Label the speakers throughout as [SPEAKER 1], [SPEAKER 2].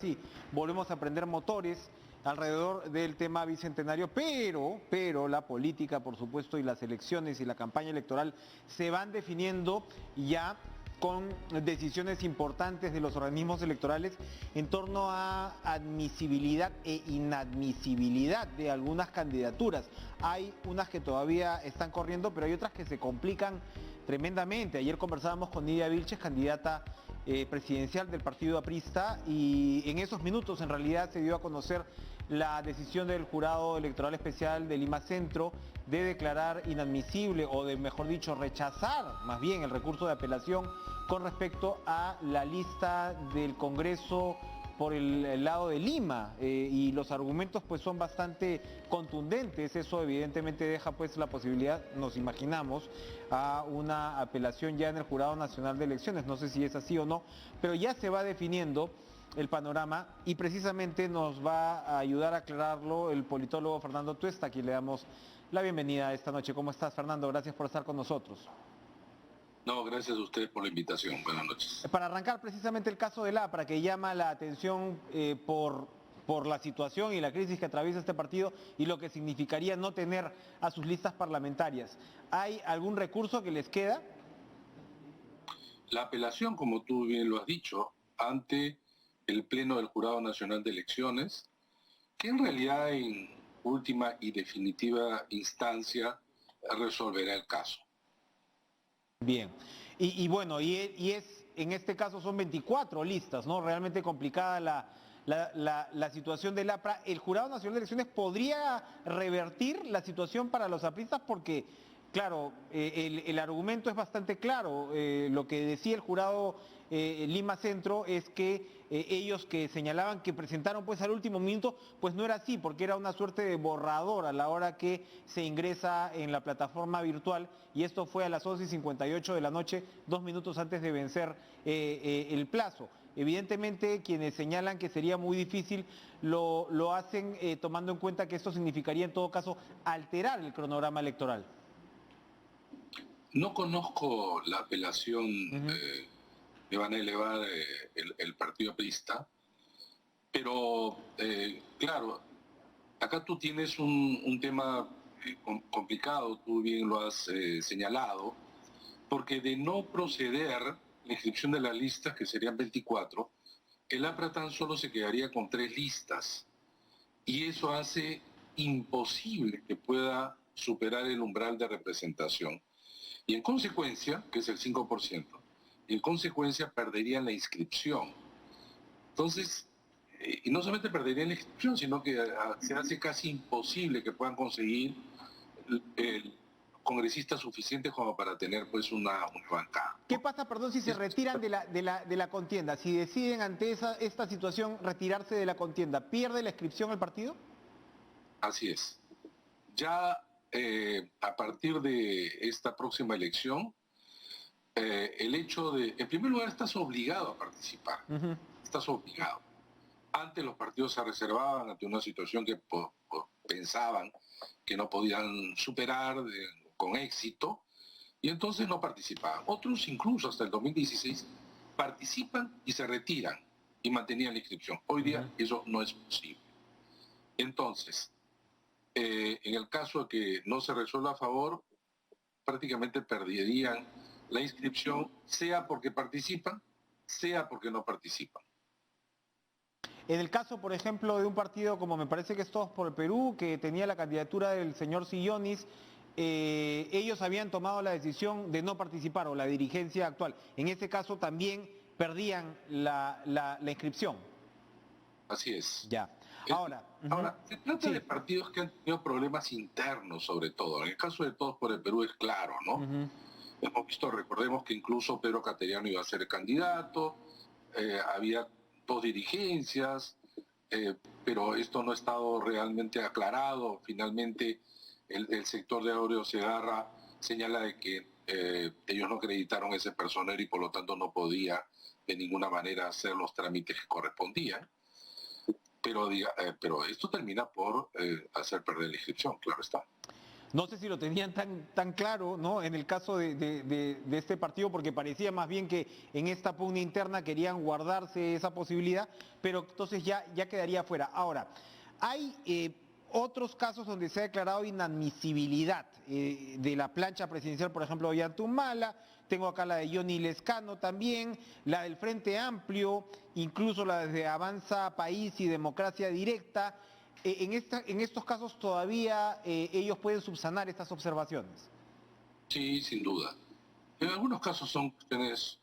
[SPEAKER 1] Sí, volvemos a prender motores alrededor del tema bicentenario, pero la política, por supuesto, y las elecciones y la campaña electoral se van definiendo ya con decisiones importantes de los organismos electorales en torno a admisibilidad e inadmisibilidad de algunas candidaturas. Hay unas que todavía están corriendo, pero hay otras que se complican tremendamente. Ayer conversábamos con Nidia Vilches, candidata presidencial del partido aprista, y en esos minutos en realidad se dio a conocer la decisión del Jurado Electoral Especial de Lima Centro de declarar inadmisible, o de mejor dicho, rechazar más bien el recurso de apelación con respecto a la lista del Congreso por el lado de Lima, y los argumentos pues son bastante contundentes. Eso evidentemente deja pues la posibilidad, nos imaginamos, a una apelación ya en el Jurado Nacional de Elecciones. No sé si es así o no, pero ya se va definiendo el panorama, y precisamente nos va a ayudar a aclararlo el politólogo Fernando Tuesta, a quien le damos la bienvenida esta noche. ¿Cómo estás, Fernando? Gracias por estar con nosotros.
[SPEAKER 2] No, gracias a ustedes por la invitación. Buenas noches.
[SPEAKER 1] Para arrancar precisamente el caso del APRA, que llama la atención por la situación y la crisis que atraviesa este partido y lo que significaría no tener a sus listas parlamentarias. ¿Hay algún recurso que les queda?
[SPEAKER 2] La apelación, como tú bien lo has dicho, ante el Pleno del Jurado Nacional de Elecciones, que en realidad en última y definitiva instancia resolverá el caso.
[SPEAKER 1] Bien. Y es, en este caso son 24 listas, ¿no? Realmente complicada la situación del APRA. ¿El Jurado Nacional de Elecciones podría revertir la situación para los apristas? Porque, claro, el argumento es bastante claro. Lo que decía el Jurado Lima Centro es que ellos, que señalaban que presentaron pues al último minuto, pues no era así, porque era una suerte de borrador a la hora que se ingresa en la plataforma virtual, y esto fue a las 11:58 de la noche, 2 minutos antes de vencer el plazo. Evidentemente, quienes señalan que sería muy difícil lo hacen tomando en cuenta que esto significaría en todo caso alterar el cronograma electoral.
[SPEAKER 2] No conozco la apelación
[SPEAKER 1] Ujú.
[SPEAKER 2] que van a elevar el partido aprista, pero claro, acá tú tienes un tema complicado, tú bien lo has señalado, porque de no proceder la inscripción de las listas, que serían 24, el APRA tan solo se quedaría con 3 listas, y eso hace imposible que pueda superar el umbral de representación. Y en consecuencia, que es el 5%, y en consecuencia perderían la inscripción. Entonces, y no solamente perderían la inscripción, sino que se hace casi imposible que puedan conseguir el congresista suficiente como para tener pues una bancada,
[SPEAKER 1] ¿Qué
[SPEAKER 2] ¿no?
[SPEAKER 1] pasa, perdón, si se retiran de la contienda? Si deciden ante esta situación retirarse de la contienda, ¿pierde la inscripción al partido?
[SPEAKER 2] Así es. Ya a partir de esta próxima elección, el hecho de, en primer lugar, estás obligado a participar,
[SPEAKER 1] Ujú.
[SPEAKER 2] estás obligado. Antes los partidos se reservaban ante una situación que pensaban que no podían superar con éxito, y entonces no participaban. Otros incluso hasta el 2016 participan y se retiran y mantenían la inscripción. Hoy
[SPEAKER 1] Ujú.
[SPEAKER 2] día eso no es posible. Entonces, en el caso de que no se resuelva a favor, prácticamente perderían la inscripción, sea porque participan, sea porque no participan.
[SPEAKER 1] En el caso, por ejemplo, de un partido como me parece que es Todos por el Perú, que tenía la candidatura del señor Sillonis, ellos habían tomado la decisión de no participar, o la dirigencia actual. En ese caso también perdían la inscripción.
[SPEAKER 2] Así es.
[SPEAKER 1] Ya.
[SPEAKER 2] Eh,
[SPEAKER 1] Ahora, ujú,
[SPEAKER 2] Ahora, se trata de
[SPEAKER 1] sí.
[SPEAKER 2] partidos que han tenido problemas internos, sobre todo. En el caso de Todos por el Perú es claro, ¿no?
[SPEAKER 1] Ujú.
[SPEAKER 2] Hemos visto, recordemos que incluso Pedro Cateriano iba a ser el candidato, había 2 dirigencias, pero esto no ha estado realmente aclarado. Finalmente, el sector de Aureo Segarra señala de que ellos no acreditaron ese personero y por lo tanto no podía de ninguna manera hacer los trámites que correspondían. Pero esto termina por hacer perder la inscripción, claro está.
[SPEAKER 1] No sé si lo tenían tan claro, ¿no? En el caso de este partido, porque parecía más bien que en esta pugna interna querían guardarse esa posibilidad, pero entonces ya quedaría fuera. Ahora, hay otros casos donde se ha declarado inadmisibilidad de la plancha presidencial, por ejemplo, Ollantumala, tengo acá la de Johnny Lescano también, la del Frente Amplio, incluso la de Avanza País y Democracia Directa. En estos casos todavía ellos pueden subsanar estas observaciones.
[SPEAKER 2] Sí, sin duda. En algunos casos son cuestiones,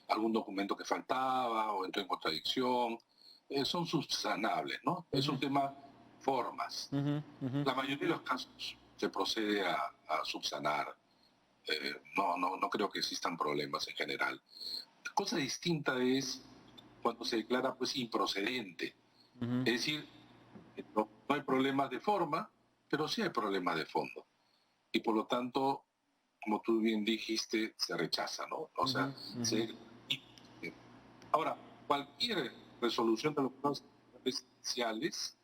[SPEAKER 2] algún documento que faltaba o entró en contradicción, son subsanables, ¿no? Es un tema formas. La mayoría de los casos se procede a subsanar. No creo que existan problemas en general. Cosa distinta es cuando se declara pues improcedente. Es decir, no hay problemas de forma, pero sí hay problemas de fondo. Y por lo tanto, como tú bien dijiste, se rechaza, ¿no? O sea, ahora, cualquier resolución de los planos presidenciales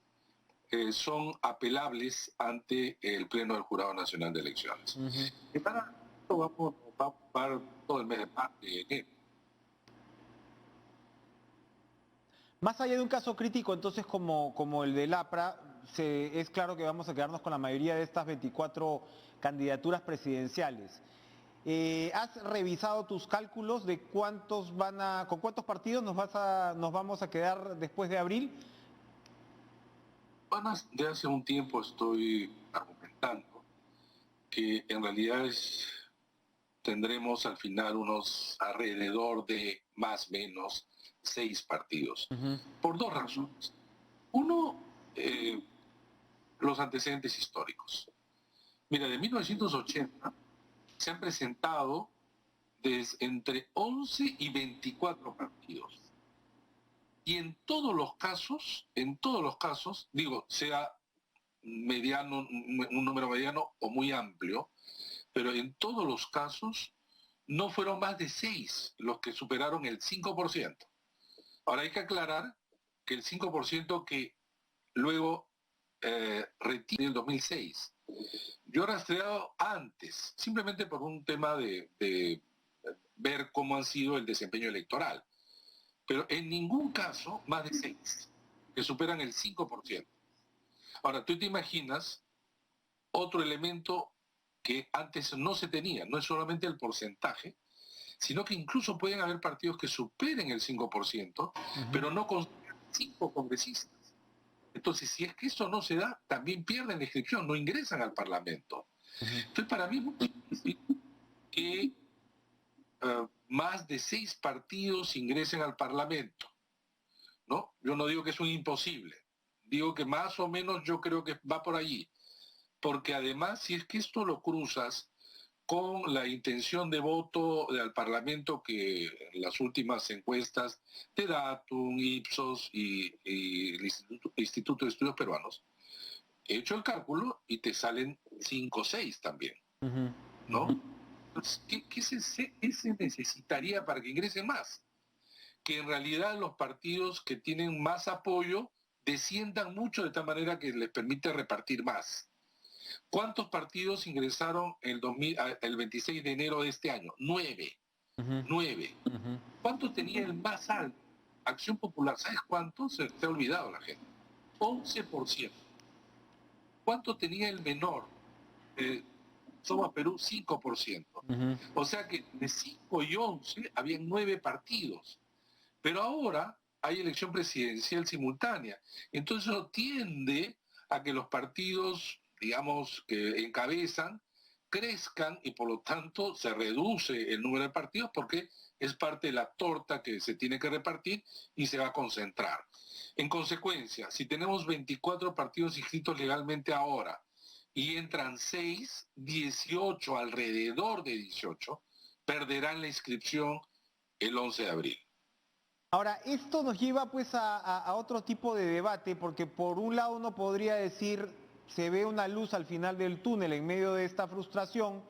[SPEAKER 2] son apelables ante el Pleno del Jurado Nacional de Elecciones. Y para esto va a ocupar todo el mes de marzo y enero.
[SPEAKER 1] Más allá de un caso crítico, entonces, como el del APRA, es claro que vamos a quedarnos con la mayoría de estas 24 candidaturas presidenciales. ¿Has revisado tus cálculos de con cuántos partidos nos vamos a quedar después de abril?
[SPEAKER 2] De hace un tiempo estoy argumentando que en realidad tendremos al final unos alrededor de más o menos 6 partidos, por dos razones. Uno, los antecedentes históricos. Mira, de 1980 se han presentado entre 11 y 24 partidos. Y en todos los casos, digo, sea mediano, un número mediano o muy amplio, pero en todos los casos no fueron más de 6 los que superaron el 5%. Ahora hay que aclarar que el 5% que luego retiré en el 2006. Yo he rastreado antes, simplemente por un tema de ver cómo ha sido el desempeño electoral. Pero en ningún caso más de 6, que superan el 5%. Ahora, tú te imaginas otro elemento que antes no se tenía, no es solamente el porcentaje, sino que incluso pueden haber partidos que superen el 5%, pero no con 5 congresistas. Entonces, si es que eso no se da, también pierden la inscripción, no ingresan al Parlamento. Entonces, para mí es muy difícil que más de 6 partidos ingresen al Parlamento, ¿no? Yo no digo que es un imposible, digo que más o menos yo creo que va por allí, porque además, si es que esto lo cruzas con la intención de voto al Parlamento que en las últimas encuestas de Datum, Ipsos y el Instituto de Estudios Peruanos, he hecho el cálculo y te salen 5 o 6 también, ¿no? Entonces, ¿qué se necesitaría para que ingrese más? Que en realidad los partidos que tienen más apoyo desciendan mucho de tal manera que les permite repartir más. ¿Cuántos partidos ingresaron el 26 de enero de este año? 9. 9. ¿Cuánto tenía el más alto? Acción Popular, ¿sabes cuánto? Se te ha olvidado la gente. 11%. ¿Cuánto tenía el menor? Somos Perú, 5%. O sea que de 5 y 11 habían 9 partidos. Pero ahora hay elección presidencial simultánea. Entonces eso tiende a que los partidos, digamos, que encabezan, crezcan y por lo tanto se reduce el número de partidos porque es parte de la torta que se tiene que repartir y se va a concentrar. En consecuencia, si tenemos 24 partidos inscritos legalmente ahora y entran 6, 18, alrededor de 18, perderán la inscripción el 11 de abril.
[SPEAKER 1] Ahora, esto nos lleva pues a otro tipo de debate, porque por un lado uno podría decir, se ve una luz al final del túnel en medio de esta frustración,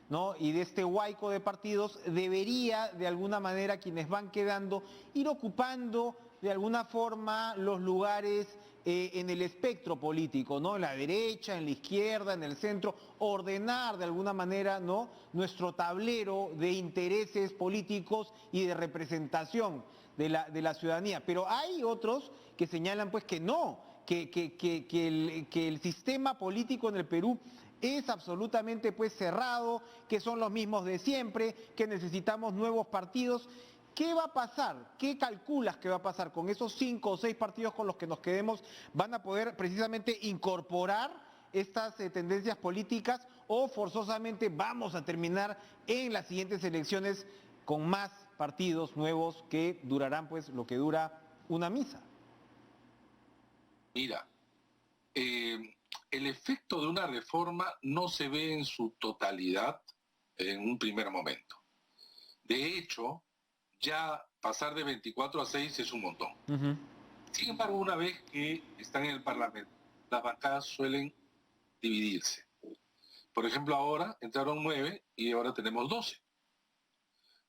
[SPEAKER 1] ¿no? Y de este huaico de partidos, debería de alguna manera quienes van quedando ir ocupando de alguna forma los lugares en el espectro político, ¿no? En la derecha, en la izquierda, en el centro, ordenar de alguna manera, ¿no? Nuestro tablero de intereses políticos y de representación de la ciudadanía. Pero hay otros que señalan pues que no, que el sistema político en el Perú es absolutamente pues cerrado, que son los mismos de siempre, que necesitamos nuevos partidos. ¿Qué va a pasar? ¿Qué calculas que va a pasar con esos 5 o 6 partidos con los que nos quedemos? ¿Van a poder precisamente incorporar estas tendencias políticas o forzosamente vamos a terminar en las siguientes elecciones con más partidos nuevos que durarán pues lo que dura una misa?
[SPEAKER 2] Mira, el efecto de una reforma no se ve en su totalidad en un primer momento. De hecho, ya pasar de 24 a 6 es un montón. Sin embargo, una vez que están en el Parlamento, las bancadas suelen dividirse. Por ejemplo, ahora entraron 9 y ahora tenemos 12.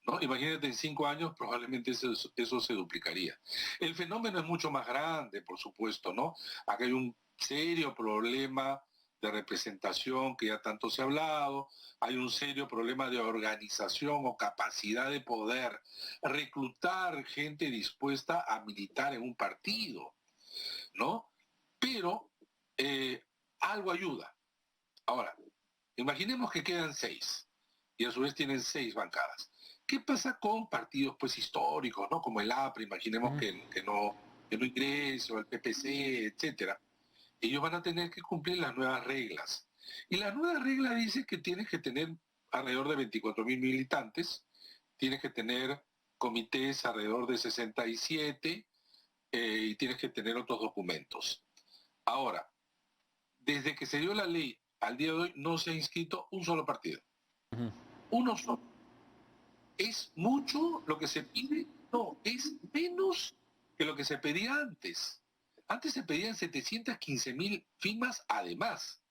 [SPEAKER 2] ¿No? Imagínate, en 5 años probablemente eso se duplicaría. El fenómeno es mucho más grande, por supuesto, ¿no? Acá hay un serio problema de representación que ya tanto se ha hablado, hay un serio problema de organización o capacidad de poder reclutar gente dispuesta a militar en un partido, ¿no? Pero algo ayuda. Ahora, imaginemos que quedan 6 y a su vez tienen 6 bancadas. ¿Qué pasa con partidos pues históricos, ¿no? Como el APRA, imaginemos que no ingrese, o el PPC, etcétera. Ellos van a tener que cumplir las nuevas reglas. Y la nueva regla dice que tienes que tener alrededor de 24.000 militantes, tienes que tener comités alrededor de 67 y tienes que tener otros documentos. Ahora, desde que se dio la ley al día de hoy no se ha inscrito un solo partido. Uno solo. ¿Es mucho lo que se pide? No, es menos que lo que se pedía antes. Antes se pedían 715.000 firmas además.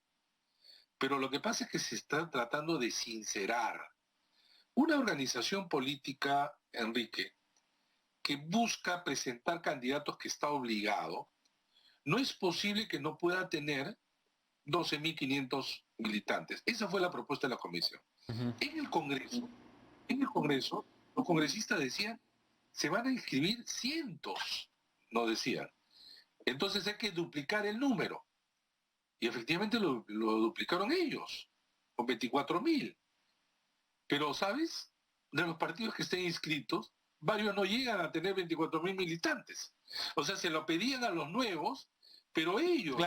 [SPEAKER 2] Pero lo que pasa es que se está tratando de sincerar. Una organización política, Enrique, que busca presentar candidatos que está obligado, no es posible que no pueda tener 12.500 militantes. Esa fue la propuesta de la comisión. En el Congreso, los congresistas decían, se van a inscribir cientos, no decían. Entonces hay que duplicar el número. Y efectivamente lo duplicaron ellos, con 24.000. Pero, ¿sabes? De los partidos que estén inscritos, varios no llegan a tener 24.000 militantes. O sea, se lo pedían a los nuevos, pero ellos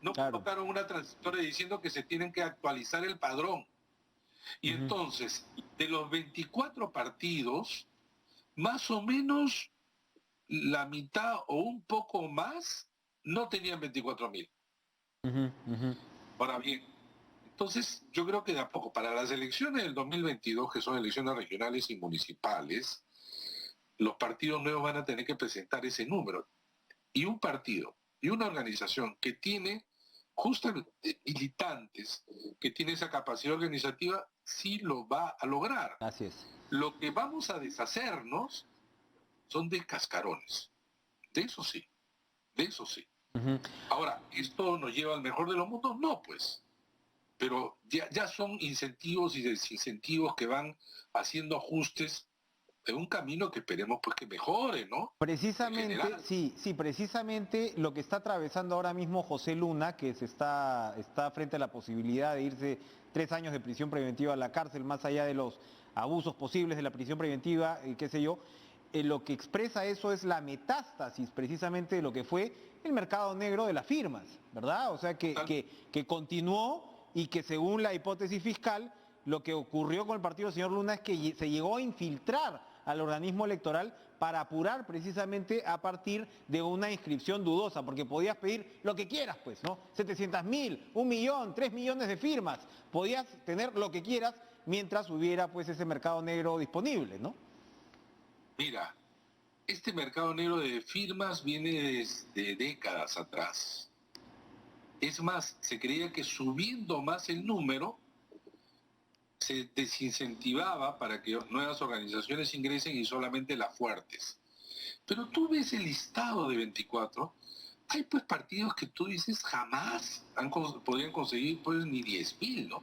[SPEAKER 2] no colocaron una transitoria diciendo que se tienen que actualizar el padrón. Y entonces, de los 24 partidos, más o menos la mitad o un poco más no tenían 24.000. Ahora bien, entonces yo creo que de a poco, para las elecciones del 2022, que son elecciones regionales y municipales, los partidos nuevos van a tener que presentar ese número. Y un partido y una organización que tiene justamente militantes, que tiene esa capacidad organizativa, sí lo va a lograr.
[SPEAKER 1] Así es.
[SPEAKER 2] Lo que vamos a deshacernos son de cascarones. De eso sí, de eso sí. Ahora, ¿esto nos lleva al mejor de los mundos? No, pues. Pero ya son incentivos y desincentivos que van haciendo ajustes en un camino que esperemos pues que mejore, ¿no?
[SPEAKER 1] Precisamente, sí, precisamente lo que está atravesando ahora mismo José Luna, que está frente a la posibilidad de irse 3 años de prisión preventiva a la cárcel, más allá de los abusos posibles de la prisión preventiva, qué sé yo, lo que expresa eso es la metástasis precisamente de lo que fue el mercado negro de las firmas, ¿verdad? O sea, que continuó y que según la hipótesis fiscal, lo que ocurrió con el partido del señor Luna es que se llegó a infiltrar al organismo electoral para apurar precisamente a partir de una inscripción dudosa, porque podías pedir lo que quieras, pues, ¿no? 700.000, 1 millón, 3 millones de firmas, podías tener lo que quieras mientras hubiera pues ese mercado negro disponible, ¿no?
[SPEAKER 2] Mira, este mercado negro de firmas viene desde décadas atrás. Es más, se creía que subiendo más el número, se desincentivaba para que nuevas organizaciones ingresen y solamente las fuertes. Pero tú ves el listado de 24, hay pues partidos que tú dices jamás podrían conseguir pues ni 10.000, ¿no?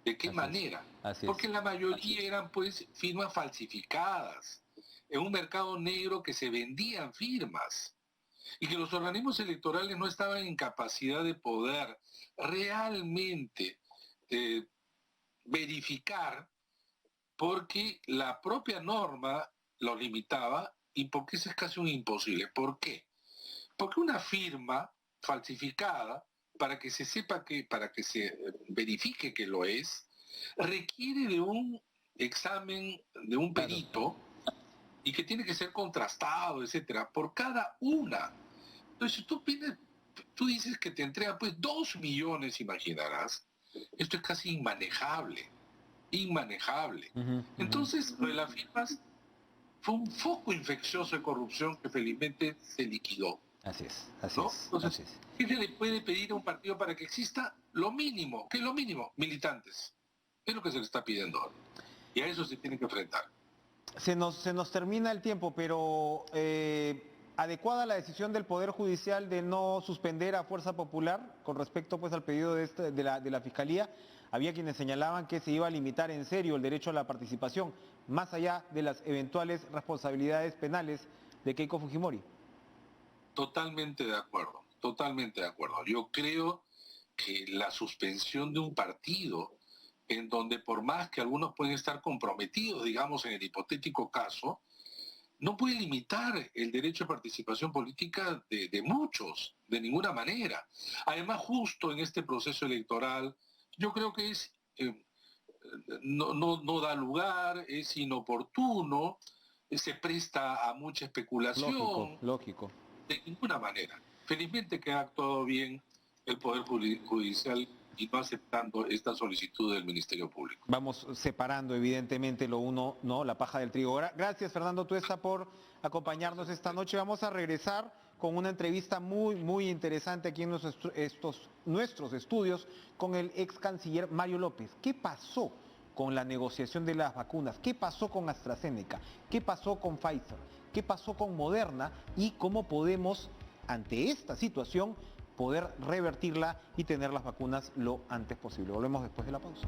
[SPEAKER 2] ¿De qué
[SPEAKER 1] Así es,
[SPEAKER 2] manera?
[SPEAKER 1] así es.
[SPEAKER 2] Porque la mayoría eran pues firmas falsificadas, en un mercado negro que se vendían firmas y que los organismos electorales no estaban en capacidad de poder realmente eh, verificar, porque la propia norma lo limitaba y porque eso es casi un imposible. ¿Por qué? Porque una firma falsificada, para que se sepa que, para que se verifique que lo es, requiere de un examen de un
[SPEAKER 1] Claro.
[SPEAKER 2] perito y que tiene que ser contrastado, etcétera, por cada una. Entonces, si tú dices que te entrega pues 2 millones, imaginarás, esto es casi inmanejable, inmanejable.
[SPEAKER 1] Ujú, ujú.
[SPEAKER 2] Entonces, lo de las firmas fue un foco infeccioso de corrupción que felizmente se liquidó,
[SPEAKER 1] Así es, así
[SPEAKER 2] ¿no?
[SPEAKER 1] es, así
[SPEAKER 2] Entonces,
[SPEAKER 1] es.
[SPEAKER 2] ¿qué se le puede pedir a un partido para que exista? Lo mínimo. ¿Qué es lo mínimo? Militantes. Es lo que se le está pidiendo ahora. Y a eso se tiene que enfrentar.
[SPEAKER 1] Se nos termina el tiempo, pero adecuada la decisión del Poder Judicial de no suspender a Fuerza Popular con respecto pues al pedido de la Fiscalía. Había quienes señalaban que se iba a limitar en serio el derecho a la participación, más allá de las eventuales responsabilidades penales de Keiko Fujimori.
[SPEAKER 2] Totalmente de acuerdo, totalmente de acuerdo. Yo creo que la suspensión de un partido, en donde por más que algunos pueden estar comprometidos, digamos, en el hipotético caso, no puede limitar el derecho de participación política de muchos, de ninguna manera. Además, justo en este proceso electoral, yo creo que no da lugar, es inoportuno, se presta a mucha
[SPEAKER 1] Lógico,
[SPEAKER 2] especulación,
[SPEAKER 1] lógico.
[SPEAKER 2] de ninguna manera. Felizmente que ha actuado bien el Poder Judicial y no aceptando esta solicitud del Ministerio Público.
[SPEAKER 1] Vamos separando evidentemente lo uno, ¿no? La paja del trigo. Gracias Fernando Tuesta por acompañarnos esta noche. Vamos a regresar con una entrevista muy, muy interesante aquí en nuestros estudios con el ex canciller Mario López. ¿Qué pasó con la negociación de las vacunas? ¿Qué pasó con AstraZeneca? ¿Qué pasó con Pfizer? ¿Qué pasó con Moderna? ¿Y cómo podemos, ante esta situación, poder revertirla y tener las vacunas lo antes posible? Volvemos después de la pausa.